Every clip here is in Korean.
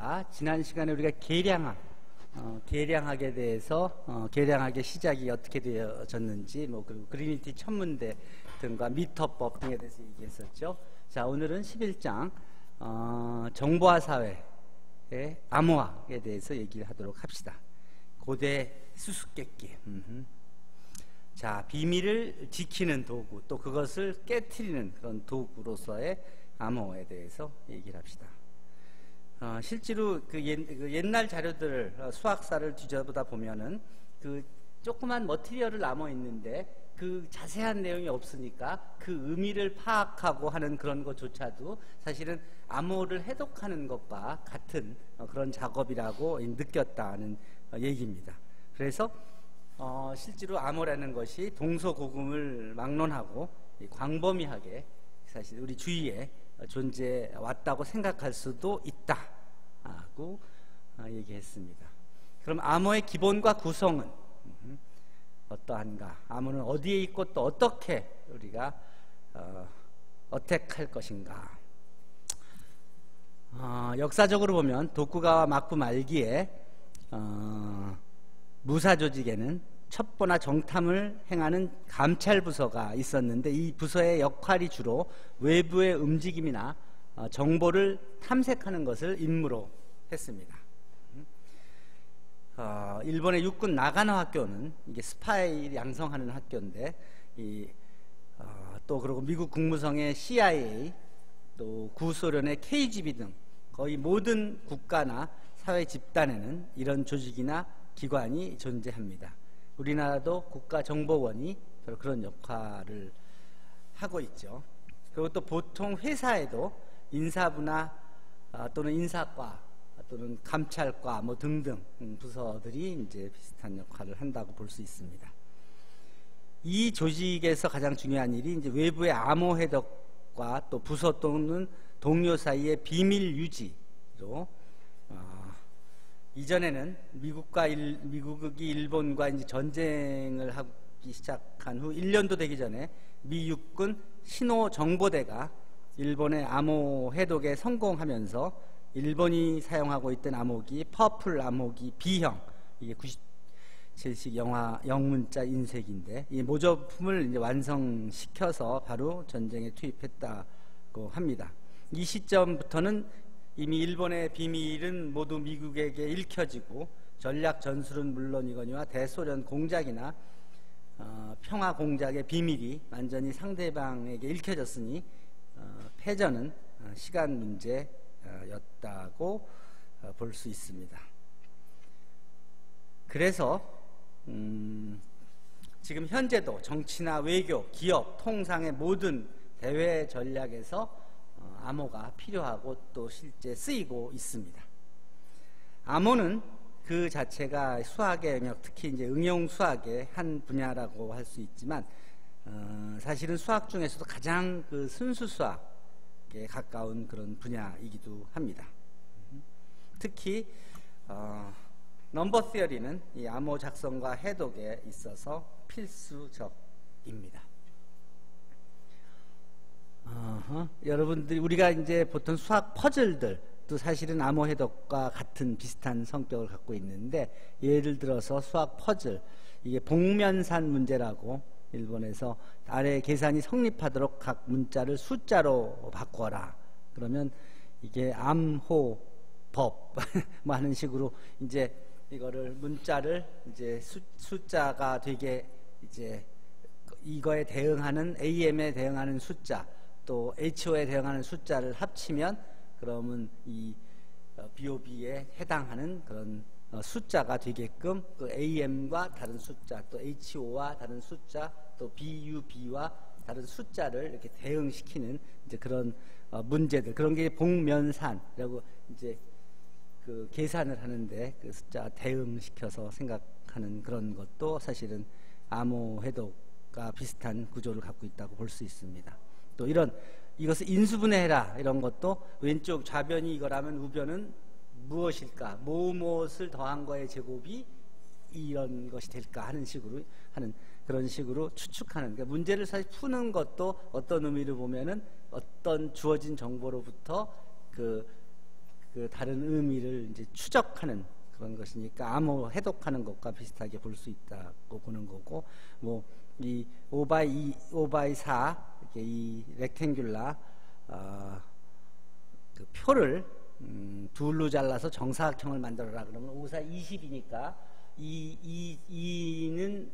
자, 지난 시간에 우리가 계량학에 대해서 계량학의 시작이 어떻게 되어졌는지, 그리고 그리니티 천문대 등과 미터법 등에 대해서 얘기했었죠. 자, 오늘은 11장 정보화 사회의 암호학에 대해서 얘기를 하도록 합시다. 고대 수수께끼. 자, 비밀을 지키는 도구, 또 그것을 깨트리는 그런 도구로서의 암호에 대해서 얘기를 합시다. 실제로 그 옛날 자료들, 수학사를 뒤져보다 보면은 그 조그만 머티리얼을 남아 있는데 그 자세한 내용이 없으니까 그 의미를 파악하고 하는 그런 것조차도 사실은 암호를 해독하는 것과 같은 그런 작업이라고 느꼈다는 얘기입니다. 그래서 실제로 암호라는 것이 동서고금을 막론하고 광범위하게 사실 우리 주위에 존재해 왔다고 생각할 수도 있다고 얘기했습니다. 그럼 암호의 기본과 구성은 어떠한가? 암호는 어디에 있고 또 어떻게 우리가 어택할 것인가? 역사적으로 보면 독구가와 막부 말기에 무사조직에는 첩보나 정탐을 행하는 감찰부서가 있었는데, 이 부서의 역할이 주로 외부의 움직임이나 정보를 탐색하는 것을 임무로 했습니다. 일본의 육군 나가노 학교는 이게 스파이 양성하는 학교인데, 또 그리고 미국 국무성의 CIA, 또 구소련의 KGB 등 거의 모든 국가나 사회 집단에는 이런 조직이나 기관이 존재합니다. 우리나라도 국가정보원이 바로 그런 역할을 하고 있죠. 그리고 또 보통 회사에도 인사부나 또는 인사과 또는 감찰과 등등 부서들이 이제 비슷한 역할을 한다고 볼 수 있습니다. 이 조직에서 가장 중요한 일이 이제 외부의 암호 해독과 또 부서 또는 동료 사이의 비밀 유지로, 이전에는 미국이 일본과 이제 전쟁을 하기 시작한 후 1년도 되기 전에 미 육군 신호정보대가 일본의 암호 해독에 성공하면서 일본이 사용하고 있던 암호기 퍼플 암호기 B형, 이게 97식 영문자 인쇄기인데, 이 모조품을 이제 완성시켜서 바로 전쟁에 투입했다고 합니다. 이 시점부터는 이미 일본의 비밀은 모두 미국에게 읽혀지고 전략 전술은 물론이거니와 대소련 공작이나 평화 공작의 비밀이 완전히 상대방에게 읽혀졌으니 패전은 시간 문제였다고 볼 수 있습니다. 그래서 지금 현재도 정치나 외교, 기업, 통상의 모든 대외 전략에서 암호가 필요하고 또 실제 쓰이고 있습니다. 암호는 그 자체가 수학의 영역, 특히 이제 응용 수학의 한 분야라고 할 수 있지만, 사실은 수학 중에서도 가장 그 순수 수학에 가까운 그런 분야이기도 합니다. 특히 넘버 시어리는 이 암호 작성과 해독에 있어서 필수적입니다. 여러분들이 우리가 이제 보통 수학 퍼즐들도 사실은 암호 해독과 같은 비슷한 성격을 갖고 있는데, 예를 들어서 수학 퍼즐, 이게 복면산 문제라고 일본에서 아래 계산이 성립하도록 각 문자를 숫자로 바꿔라. 그러면 이게 암호법 하는 식으로 이제 이거를 문자를 이제 숫자가 되게 이제 이거에 대응하는 AM에 대응하는 숫자, 또 HO에 대응하는 숫자를 합치면 그러면 이 BOB에 해당하는 그런 숫자가 되게끔 그 AM과 다른 숫자, 또 HO와 다른 숫자, 또 BUB와 다른 숫자를 이렇게 대응시키는 이제 그런 문제들, 그런 게 복면산이라고 이제 그 계산을 하는데 그 숫자 대응시켜서 생각하는 그런 것도 사실은 암호 해독과 비슷한 구조를 갖고 있다고 볼 수 있습니다. 또 이것을 인수분해해라, 이런 것도 왼쪽 좌변이 이거라면 우변은 무엇일까, 무엇을 더한 거의 제곱이 이런 것이 될까 하는 식으로 하는 그런 식으로 추측하는, 그러니까 문제를 사실 푸는 것도 어떤 의미로 보면은 어떤 주어진 정보로부터 그 그 다른 의미를 이제 추적하는 그런 것이니까 암호 해독하는 것과 비슷하게 볼 수 있다고 보는 거고, 뭐 이 5x4 이렇게 이 렉탱귤라 그 표를 둘로 잘라서 정사각형을 만들어라 그러면 5, 4, 20이니까 2는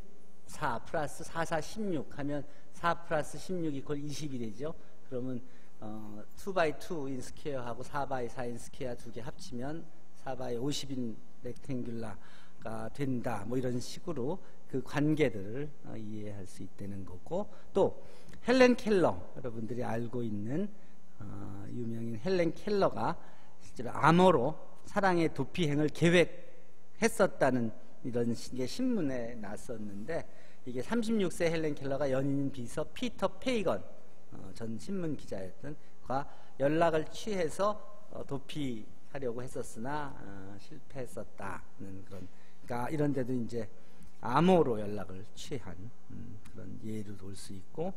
4 플러스 4, 4, 16 하면 4 플러스 16 이퀄 20이 되죠. 그러면 2x2인 스퀘어하고 4x4인 스퀘어 두 개 합치면 4x50인 렉탱귤라가 된다. 뭐 이런 식으로 그 관계들을 이해할 수 있다는 거고, 또 헬렌 켈러, 여러분들이 알고 있는 유명인 헬렌 켈러가 실제로 암호로 사랑의 도피행을 계획했었다는 이런 게 신문에 났었는데, 이게 36세 헬렌 켈러가 연인 비서 피터 페이건 전 신문 기자였던 과 연락을 취해서 도피하려고 했었으나 실패했었다는 그런, 그러니까 이런 데도 이제 암호로 연락을 취한 그런 예로 볼 수 있고,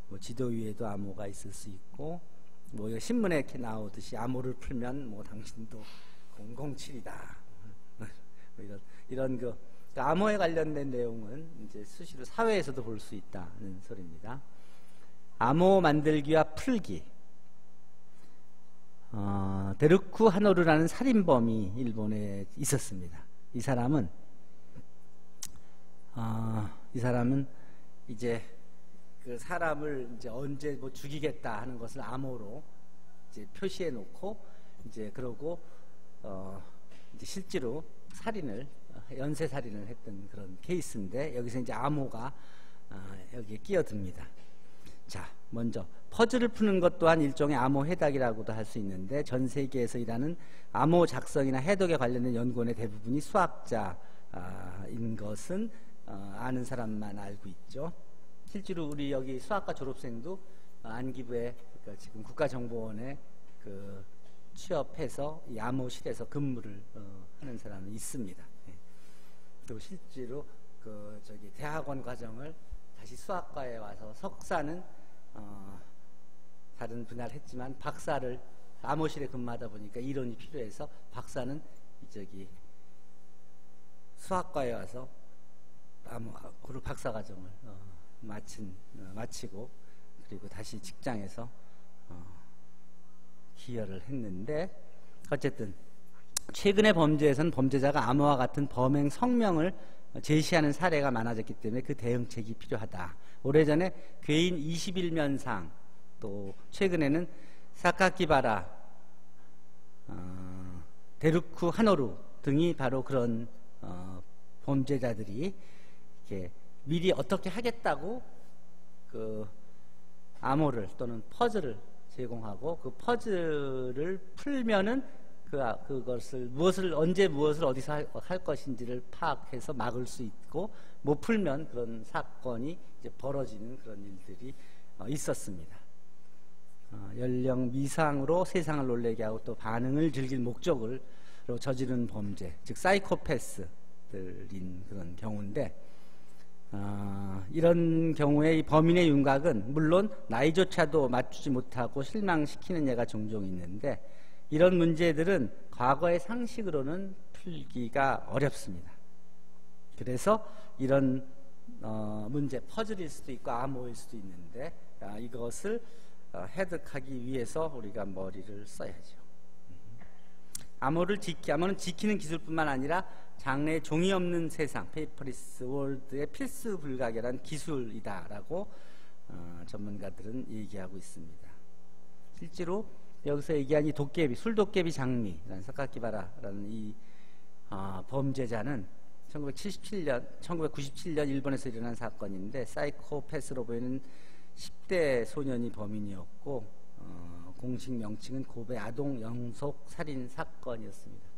뭐 지도 위에도 암호가 있을 수 있고, 뭐 신문에 이렇게 나오듯이 암호를 풀면 뭐 당신도 007이다. 뭐 이런 그 암호에 관련된 내용은 이제 수시로 사회에서도 볼 수 있다는 소리입니다. 암호 만들기와 풀기. 데르쿠 하노루라는 살인범이 일본에 있었습니다. 이 사람은 이제 그 사람을 이제 언제 뭐 죽이겠다 하는 것을 암호로 이제 표시해 놓고, 이제 그러고 이제 실제로 연쇄 살인을 했던 그런 케이스인데, 여기서 이제 암호가 여기에 끼어듭니다. 자, 먼저 퍼즐을 푸는 것 또한 일종의 암호 해독이라고도 할 수 있는데, 전 세계에서 일하는 암호 작성이나 해독에 관련된 연구원의 대부분이 수학자인 것은 아는 사람만 알고 있죠. 실제로 우리 여기 수학과 졸업생도 안기부에, 그러니까 지금 국가정보원에 그 취업해서 이 암호실에서 근무를 하는 사람이 있습니다. 그리고 실제로 그 대학원 과정을 다시 수학과에 와서 석사는 다른 분야를 했지만 박사를 암호실에 근무하다 보니까 이론이 필요해서 박사는 수학과에 와서 암호로 박사 과정을 마치고, 그리고 다시 직장에서 기여를 했는데, 어쨌든 최근의 범죄에서는 범죄자가 암호와 같은 범행 성명을 제시하는 사례가 많아졌기 때문에 그 대응책이 필요하다. 오래전에 괴인 21면상, 또 최근에는 사카키바라, 데르쿠 하노루 등이 바로 그런 범죄자들이 이렇게 미리 어떻게 하겠다고 그 암호를 또는 퍼즐을 제공하고, 그 퍼즐을 풀면은 그것을 언제 무엇을 어디서 할 것인지를 파악해서 막을 수 있고, 못 풀면 그런 사건이 이제 벌어지는 그런 일들이 있었습니다. 연령 미상으로 세상을 놀라게 하고 또 반응을 즐길 목적으로 저지른 범죄, 즉 사이코패스들인 그런 경우인데, 이런 경우에 이 범인의 윤곽은 물론 나이조차도 맞추지 못하고 실망시키는 예가 종종 있는데, 이런 문제들은 과거의 상식으로는 풀기가 어렵습니다. 그래서 이런 문제, 퍼즐일 수도 있고 암호일 수도 있는데, 이것을 해득하기 위해서 우리가 머리를 써야죠. 암호는 지키는 기술뿐만 아니라 장래에 종이 없는 세상, 페이퍼리스 월드의 필수 불가결한 기술이다라고 전문가들은 얘기하고 있습니다. 실제로 여기서 얘기한 이 술도깨비 장미라는 사카키바라라는 이 범죄자는 1997년 일본에서 일어난 사건인데, 사이코패스로 보이는 10대 소년이 범인이었고, 공식 명칭은 고베 아동 연속 살인 사건이었습니다.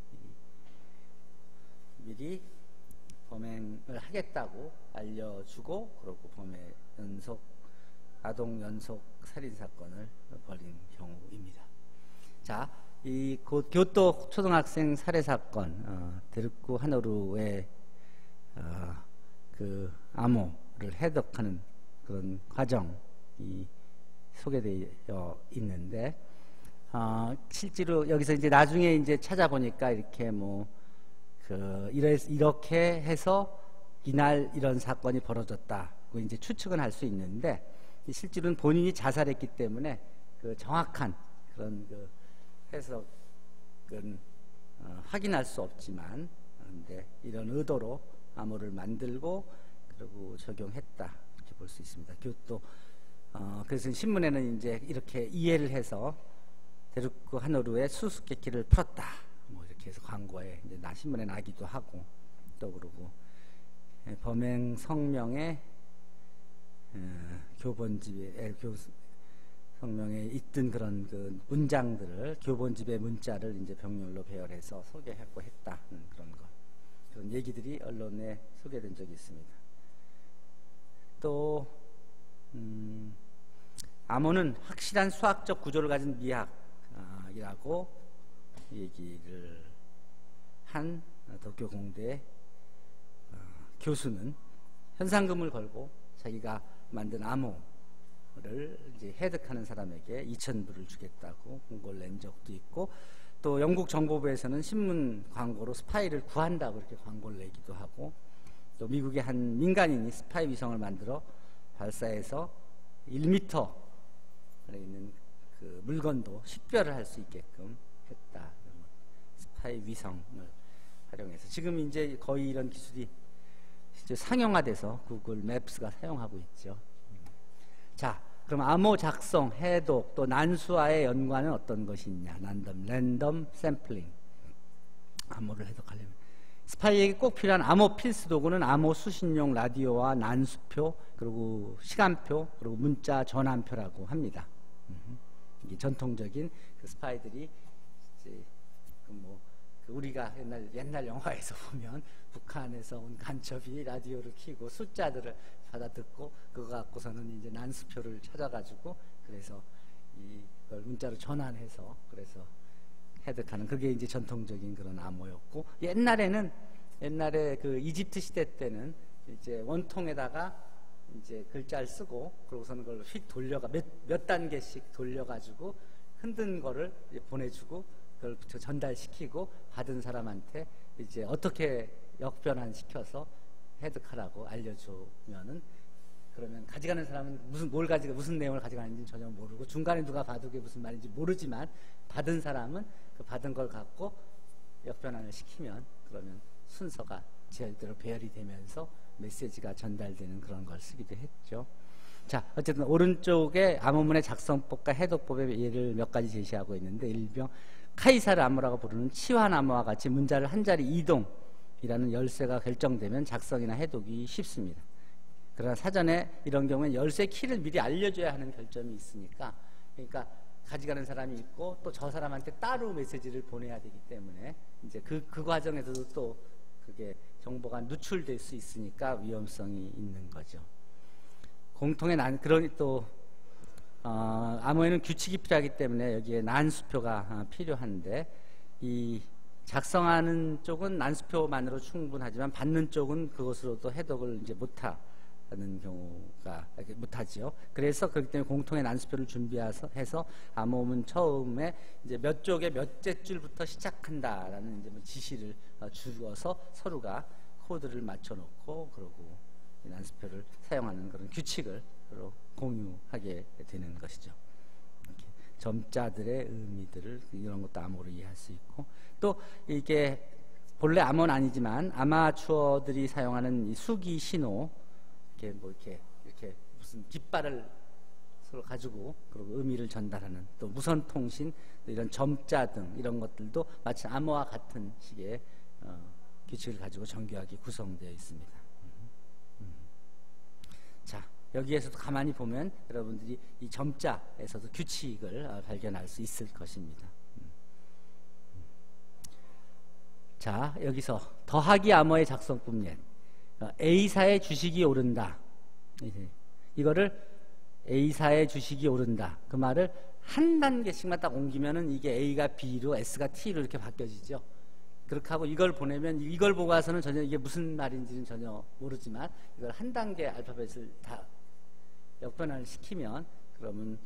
미리 범행을 하겠다고 알려주고, 그러고 아동 연속 살인 사건을 벌인 경우입니다. 자, 이 교토 초등학생 살해 사건, 데르쿠 하노루의 그 암호를 해독하는 그런 과정이 소개되어 있는데, 실제로 여기서 이제 나중에 이제 찾아보니까 이렇게 이렇게 해서 이날 이런 사건이 벌어졌다고 이제 추측은 할 수 있는데, 실제로는 본인이 자살했기 때문에 그 정확한 그런 그 해석은 확인할 수 없지만, 그런데 이런 의도로 암호를 만들고 그리고 적용했다 이렇게 볼 수 있습니다. 그것도 그래서 신문에는 이제 이렇게 이해를 해서 대륙구 한오루에 수수께끼를 풀었다 뭐 이렇게 해서 광고에 이제 신문에 나기도 하고, 또 그러고 범행 성명에 교본집에 성명에 있던 그런 그 문장들을 교본집의 문자를 이제 병렬로 배열해서 소개하고 했다는 그런 얘기들이 언론에 소개된 적이 있습니다. 또 암호는 확실한 수학적 구조를 가진 미학이라고 얘기를 한 도쿄 공대 교수는 현상금을 걸고 자기가 만든 암호를 이제 해득하는 사람에게 2,000불을 주겠다고 공고를 낸 적도 있고, 또 영국 정보부에서는 신문 광고로 스파이를 구한다고 이렇게 광고를 내기도 하고, 또 미국의 한 민간인이 스파이 위성을 만들어 발사해서 1m에 있는 그 물건도 식별을 할 수 있게끔 했다. 스파이 위성을 활용해서 지금 이제 거의 이런 기술이 이제 상용화돼서 구글 맵스가 사용하고 있죠. 자, 그럼 암호 작성, 해독, 또 난수와의 연관은 어떤 것이 있냐? 랜덤 샘플링. 암호를 해독하려면 스파이에게 꼭 필요한 암호 필수 도구는 암호 수신용 라디오와 난수표, 그리고 시간표, 그리고 문자 전환표라고 합니다. 이게 전통적인 그 스파이들이 이제 우리가 옛날 영화에서 보면 북한에서 온 간첩이 라디오를 켜고 숫자들을 받아 듣고 그거 갖고서는 이제 난수표를 찾아가지고 그래서 이걸 문자로 전환해서 그래서 해득하는, 그게 이제 전통적인 그런 암호였고, 옛날에 그 이집트 시대 때는 이제 원통에다가 이제 글자를 쓰고 그러고서는 그걸 휙 돌려가 몇 단계씩 돌려가지고 흔든 거를 이제 보내주고 그걸 전달시키고 받은 사람한테 이제 어떻게 역변환시켜서 해득하라고 알려주면은, 그러면 가져가는 사람은 무슨 내용을 가져가는지 전혀 모르고 중간에 누가 봐도 그게 무슨 말인지 모르지만 받은 사람은 그 받은 걸 갖고 역변환을 시키면 그러면 순서가 제대로 배열이 되면서 메시지가 전달되는 그런 걸 쓰기도 했죠. 자, 어쨌든 오른쪽에 암호문의 작성법과 해독법의 예를 몇 가지 제시하고 있는데, 일명 카이사르 암호라고 부르는 치환 암호와 같이 문자를 한 자리 이동이라는 열쇠가 결정되면 작성이나 해독이 쉽습니다. 그러나 사전에 이런 경우는 열쇠 키를 미리 알려줘야 하는 결점이 있으니까, 그러니까 가져가는 사람이 있고 또 저 사람한테 따로 메시지를 보내야 되기 때문에 이제 그 과정에서도 또 그게 정보가 누출될 수 있으니까 위험성이 있는 거죠. 공통의 암호에는 규칙이 필요하기 때문에 여기에 난수표가 필요한데, 이 작성하는 쪽은 난수표만으로 충분하지만 받는 쪽은 그것으로도 해독을 이제 못하는 경우가 못하지요. 그래서 그렇기 때문에 공통의 난수표를 준비해서 암호문 처음에 이제 몇 쪽에 몇째 줄부터 시작한다라는 이제 지시를 주어서 서로가 코드를 맞춰놓고 그러고 난수표를 사용하는 그런 규칙을 서로 공유하게 되는 것이죠. 이렇게 점자들의 의미들을 이런 것도 암호로 이해할 수 있고, 또 이게 본래 암호는 아니지만 아마추어들이 사용하는 이 수기 신호, 이렇게 무슨 깃발을 서로 가지고 그리고 의미를 전달하는, 또 무선 통신, 이런 점자 등 이런 것들도 마치 암호와 같은 식의 규칙을 가지고 정교하게 구성되어 있습니다. 자, 여기에서도 가만히 보면 여러분들이 이 점자에서도 규칙을 발견할 수 있을 것입니다. 자, 여기서 더하기 암호의 작성법 예. A사의 주식이 오른다. 이거를 A사의 주식이 오른다. 그 말을 한 단계씩만 딱 옮기면은 이게 A가 B로 S가 T로 이렇게 바뀌어지죠. 그렇게 하고 이걸 보내면 이걸 보고 와서는 전혀 이게 무슨 말인지는 전혀 모르지만 이걸 한 단계 알파벳을 다 역변환을 시키면 그러면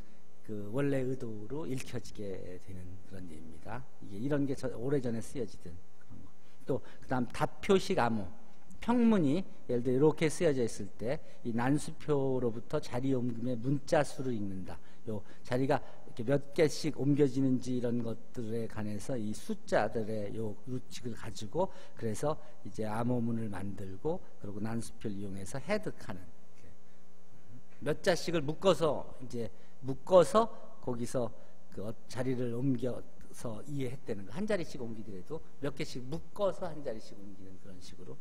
그 원래 의도로 읽혀지게 되는 그런 예입니다. 이게 이런 게 오래전에 쓰여지던 그런 거. 또 그다음 다표식 암호. 평문이 예를 들어 이렇게 쓰여져 있을 때 이 난수표로부터 자리 옮김의 문자 수를 읽는다. 요 자리가 이렇게 몇 개씩 옮겨지는지 이런 것들에 관해서 이 숫자들의 요 규칙을 가지고 그래서 이제 암호문을 만들고 그리고 난수표를 이용해서 해득하는 몇 자씩을 묶어서 거기서 그 자리를 옮겨서 이해했다는 거. 한 자리씩 옮기더라도 몇 개씩 묶어서 한 자리씩 옮기는 그런 식으로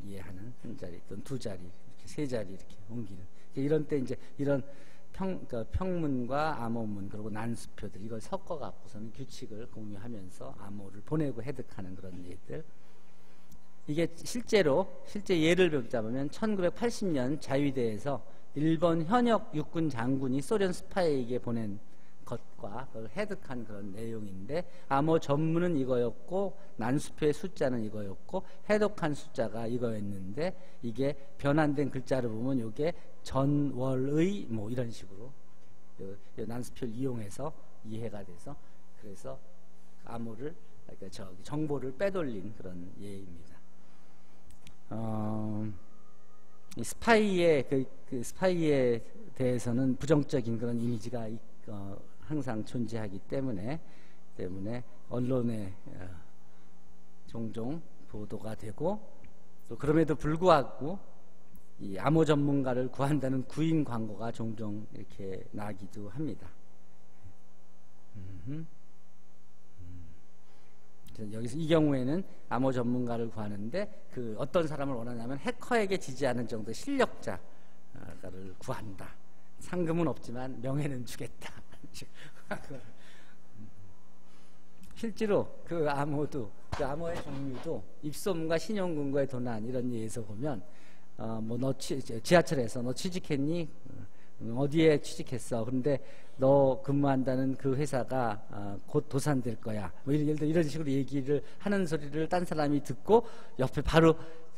이해하는 한 자리 또는 두 자리 이렇게 세 자리 이렇게 옮기는 이런 때 이제 이런 그러니까 평문과 암호문 그리고 난수표들 이걸 섞어 갖고서는 규칙을 공유하면서 암호를 보내고 해득하는 그런 예들. 이게 실제 예를 잡으면 1980년 자위대에서 일본 현역 육군 장군이 소련 스파이에게 보낸 것과 그걸 해득한 그런 내용인데 암호 전문은 이거였고 난수표의 숫자는 이거였고 해독한 숫자가 이거였는데 이게 변환된 글자를 보면 이게 전월의 뭐 이런 식으로 난수표를 이용해서 이해가 돼서 그래서 암호를 그러니까 정보를 빼돌린 그런 예입니다. 이 스파이의 그 스파이에 대해서는 부정적인 그런 이미지가 항상 존재하기 때문에 언론에 종종 보도가 되고 또 그럼에도 불구하고 이 암호 전문가를 구한다는 구인 광고가 종종 이렇게 나기도 합니다. 여기서 이 경우에는 암호 전문가를 구하는데 그 어떤 사람을 원하냐면 해커에게 지지하는 정도 실력자를 구한다. 상금은 없지만 명예는 주겠다. 실제로 그 암호의 종류도 입소문과 신용근거의 도난 이런 예에서 보면 지하철에서 너 취직했니? 어디에 취직했어? 그런데 너 근무한다는 그 회사가 곧 도산될 거야. 뭐 예를 들어 이런 식으로 얘기를 하는 소리를 딴 사람이 듣고 옆에 바로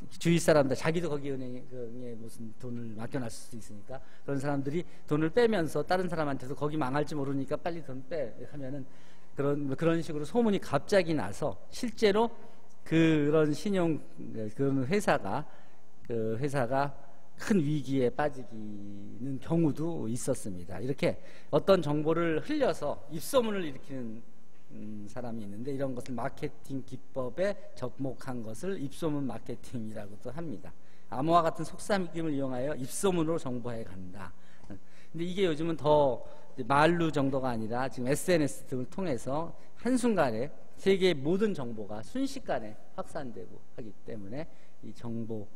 주위 사람들 자기도 거기 은행에 무슨 돈을 맡겨놨을 수도 있으니까 그런 사람들이 돈을 빼면서 다른 사람한테도 거기 망할지 모르니까 빨리 돈 빼 하면은 그런 식으로 소문이 갑자기 나서 실제로 그런 그런 회사가 큰 위기에 빠지는 경우도 있었습니다. 이렇게 어떤 정보를 흘려서 입소문을 일으키는 사람이 있는데 이런 것을 마케팅 기법에 접목한 것을 입소문 마케팅이라고도 합니다. 암호와 같은 속삭임을 이용하여 입소문으로 정보해 간다. 근데 이게 요즘은 더 말루 정도가 아니라 지금 SNS 등을 통해서 한순간에 세계의 모든 정보가 순식간에 확산되고 하기 때문에 이 정보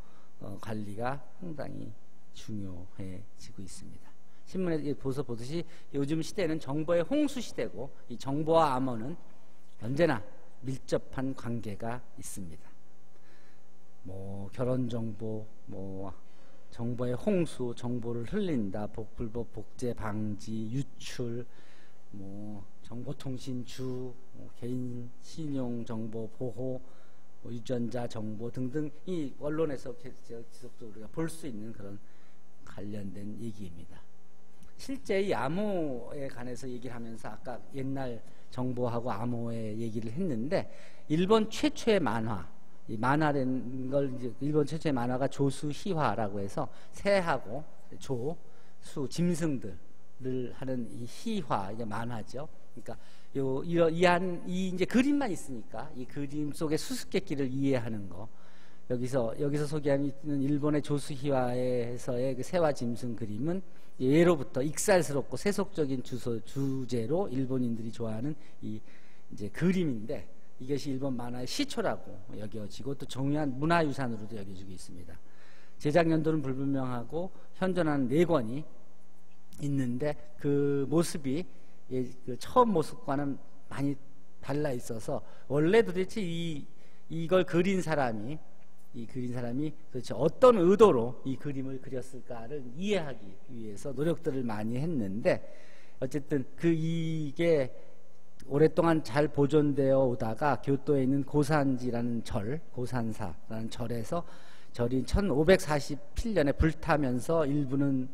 관리가 상당히 중요해지고 있습니다. 신문에 보듯이 요즘 시대는 정보의 홍수 시대고 이 정보와 암호는 언제나 밀접한 관계가 있습니다. 뭐 결혼 정보, 뭐 정보의 홍수, 정보를 흘린다, 불법 복제 방지, 유출, 뭐 정보통신주, 개인 신용 정보 보호, 유전자 정보 등등 이 언론에서 지속적으로 우리가 볼 수 있는 그런 관련된 얘기입니다. 실제 이 암호에 관해서 얘기를 하면서 아까 옛날 정보하고 암호의 얘기를 했는데 일본 최초의 이 만화라는 걸 이제 일본 최초의 만화가 조수희화라고 해서 새하고 조, 수, 짐승들을 하는 이 희화 이제 만화죠. 그러니까 이 이제 그림만 있으니까 이 그림 속의 수수께끼를 이해하는 거. 여기서 소개하는 일본의 조수희화에서의 그 새와 짐승 그림은 예로부터 익살스럽고 세속적인 주제로 일본인들이 좋아하는 이 이제 그림인데 이것이 일본 만화의 시초라고 여겨지고 또 중요한 문화유산으로도 여겨지고 있습니다. 제작 연도는 불분명하고 현존하는 4권이 있는데 그 모습이 그 처음 모습과는 많이 달라 있어서 원래 도대체 이걸 그린 사람이 도대체 어떤 의도로 이 그림을 그렸을까를 이해하기 위해서 노력들을 많이 했는데 어쨌든 이게 오랫동안 잘 보존되어 오다가 교토에 있는 고산사라는 절에서 절이 1547년에 불타면서 일부는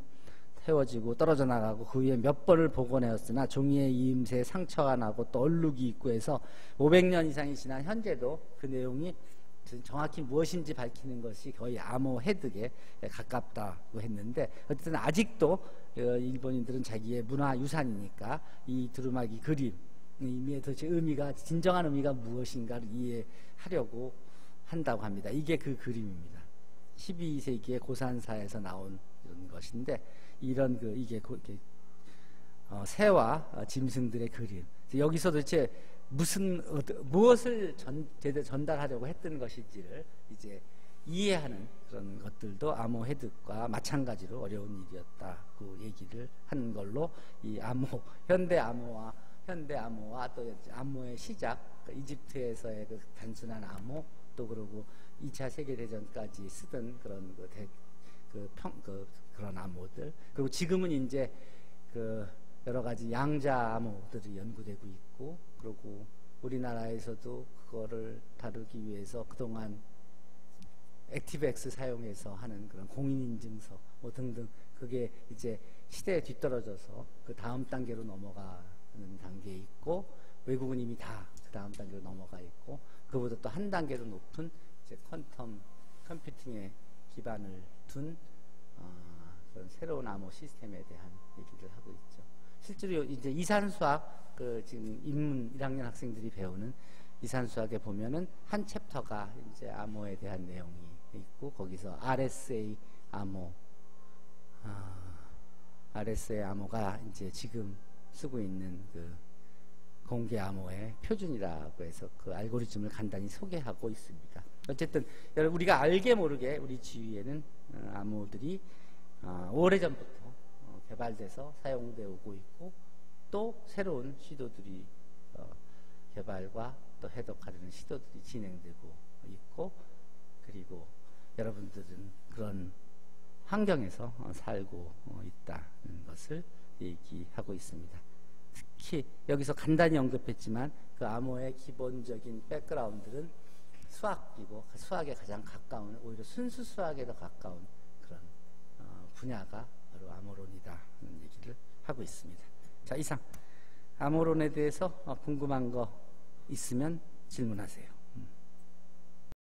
세워지고 떨어져 나가고 그 위에 몇 번을 복원하였으나 종이의 이음새에 상처가 나고 또 얼룩이 있고 해서 500년 이상이 지난 현재도 그 내용이 정확히 무엇인지 밝히는 것이 거의 암호 해득에 가깝다고 했는데, 어쨌든 아직도 일본인들은 자기의 문화유산이니까 이 두루마기 그림의 도대체 의미가, 진정한 의미가 무엇인가를 이해하려고 한다고 합니다. 이게 그 그림입니다. 12세기의 고산사에서 나온 이런 것인데, 이런 이게 새와 짐승들의 그림. 여기서 도대체 무엇을 제대로 전달하려고 했던 것인지를 이제 이해하는 그런 것들도 암호 해득과 마찬가지로 어려운 일이었다고 얘기를 한 걸로, 이 암호, 현대 암호와 또 암호의 시작, 이집트에서의 그 단순한 암호, 또 그러고 2차 세계대전까지 쓰던 그런 그런 암호들, 그리고 지금은 이제 여러 가지 양자 암호들이 연구되고 있고, 그리고 우리나라에서도 그거를 다루기 위해서 그동안 액티브엑스 사용해서 하는 그런 공인인증서 뭐 등등, 그게 이제 시대에 뒤떨어져서 그 다음 단계로 넘어가는 단계에 있고, 외국은 이미 다 그 다음 단계로 넘어가 있고, 그보다 또 한 단계로 높은 이제 퀀텀 컴퓨팅에 기반을 둔 그런 새로운 암호 시스템에 대한 얘기를 하고 있죠. 실제로 이제 이산수학, 지금 입문 1학년 학생들이 배우는 이산수학에 보면은 한 챕터가 이제 암호에 대한 내용이 있고, 거기서 RSA 암호, RSA 암호가 이제 지금 쓰고 있는 그 공개 암호의 표준이라고 해서 그 알고리즘을 간단히 소개하고 있습니다. 어쨌든 우리가 알게 모르게 우리 주위에는 암호들이 오래전부터 개발돼서 사용되어 오고 있고, 또 새로운 시도들이 개발과 또 해독하려는 시도들이 진행되고 있고, 그리고 여러분들은 그런 환경에서 살고 있다는 것을 얘기하고 있습니다. 특히 여기서 간단히 언급했지만 그 암호의 기본적인 백그라운드는 수학이고, 수학에 가장 가까운, 오히려 순수 수학에 더 가까운 그런 분야가 바로 암호론이다 하는 얘기를 하고 있습니다. 자, 이상 암호론에 대해서 궁금한 거 있으면 질문하세요.